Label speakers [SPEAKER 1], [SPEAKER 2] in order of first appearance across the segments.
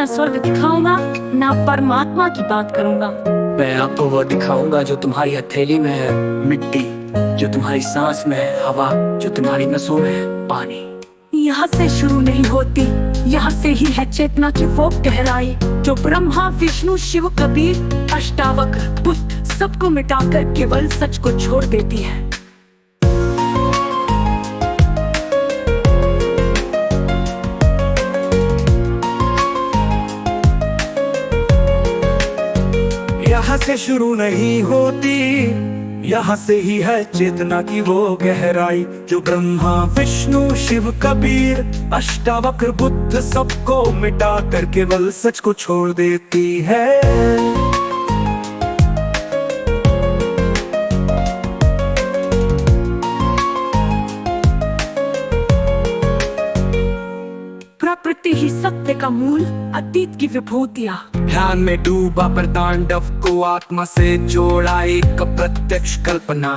[SPEAKER 1] ना स्वर्ग दिखाऊंगा, ना परमात्मा की बात करूंगा।
[SPEAKER 2] मैं आपको वो दिखाऊंगा जो तुम्हारी हथेली में है, मिट्टी जो तुम्हारी सांस में है, हवा जो तुम्हारी नसों में है, पानी।
[SPEAKER 1] यहाँ से शुरू नहीं होती, यहाँ से ही है चेतना की वो गहराई जो ब्रह्मा विष्णु शिव कबीर अष्टावक्र बुद्ध सबको मिटाकर केवल सच को छोड़ देती है।
[SPEAKER 3] यहाँ से शुरू नहीं होती, यहाँ से ही है चेतना की वो गहराई जो ब्रह्मा विष्णु शिव कबीर अष्टावक्र बुद्ध सबको मिटा कर केवल सच को छोड़ देती है।
[SPEAKER 1] प्रकृति ही सत्य का मूल, अतीत की विभूतियाँ।
[SPEAKER 3] ध्यान में डूबा पर तांडव को आत्मा से जोड़ा एक प्रत्यक्ष कल्पना।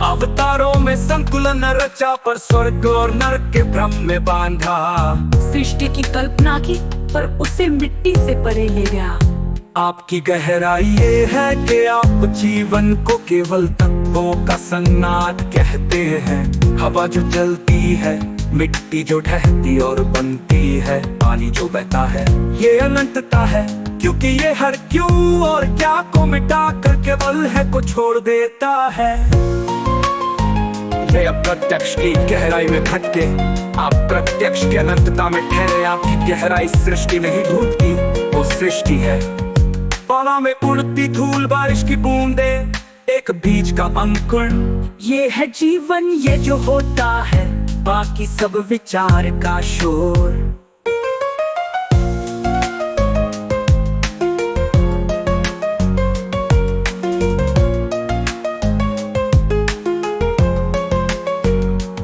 [SPEAKER 3] अवतारों में संकुलन रचा पर स्वर्ग और नरक के भ्रम में बांधा।
[SPEAKER 1] सृष्टि की कल्पना की पर उसे मिट्टी से परे ले गया।
[SPEAKER 3] आपकी गहराई ये है कि आप जीवन को केवल तत्वों का संनाद कहते हैं। हवा जो चलती है, मिट्टी जो ढहती और बनती है, पानी जो बहता है, ये अनंतता है क्योंकि ये हर क्यों और क्या को मिटा कर केवल है को छोड़ देता है। वे अप्रत्यक्ष की गहराई में भटके, आप प्रत्यक्ष की अनंतता में ठहरे। आपकी गहराई सृष्टि नहीं ढूंढती, वो सृष्टि है। पाला में उड़ती धूल, बारिश की बूंदे, एक बीज का अंकुर।
[SPEAKER 1] ये है जीवन, ये जो होता है,
[SPEAKER 3] बाकी सब विचार का शोर।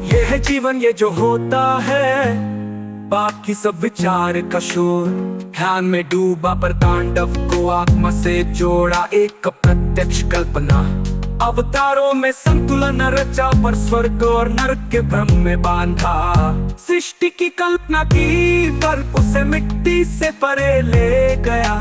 [SPEAKER 3] ये है जीवन, ये जो होता है, बाकी सब विचार का शोर। ध्यान में डूबा पर तांडव को आत्मा से जोड़ा एक प्रत्यक्ष कल्पना। अवतारों में संतुलन रचा पर स्वर्ग और नरक के भ्रम में बांधा। सृष्टि की कल्पना की पर उसे मिट्टी से परे ले गया।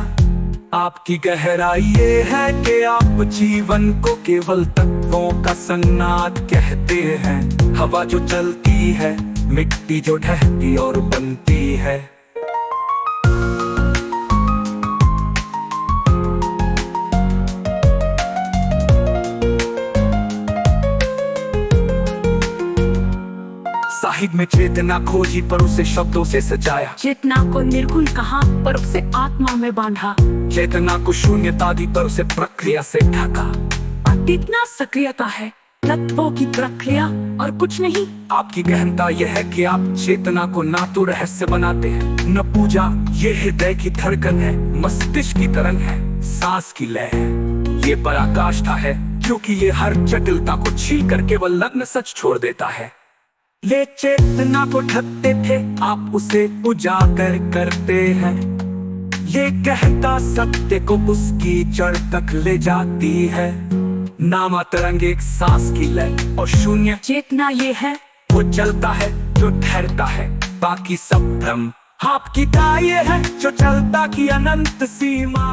[SPEAKER 3] आपकी गहराई ये है कि आप जीवन को केवल तत्वों का संनाद कहते हैं। हवा जो चलती है, मिट्टी जो ढहती और बनती है। साहित्य में चेतना खोजी पर उसे शब्दों से सजाया।
[SPEAKER 1] चेतना को निर्गुण कहा पर उसे आत्मा में बांधा।
[SPEAKER 3] चेतना को शून्यता दी पर उसे प्रक्रिया से ढका।
[SPEAKER 1] कितना सक्रियता है तत्वों की प्रक्रिया और कुछ नहीं।
[SPEAKER 3] आपकी गहनता यह है कि आप चेतना को ना तो रहस्य बनाते हैं, न पूजा। ये हृदय की धड़कन है, मस्तिष्क की तरंग है, सांस की लय है। ये पराकाष्ठा है क्योंकि ये हर जटिलता को छील कर केवल नग्न सच छोड़ देता है। ले चेतना को ढकते थे, आप उसे उजागर करते हैं। ये कहता सत्य को उसकी जड़ तक ले जाती है। नामा तरंग एक सांस की लय और शून्य।
[SPEAKER 1] चेतना ये है,
[SPEAKER 3] वो चलता है जो ठहरता है, बाकी सब भ्रम। आपकी दाये है जो चलता की अनंत सीमा।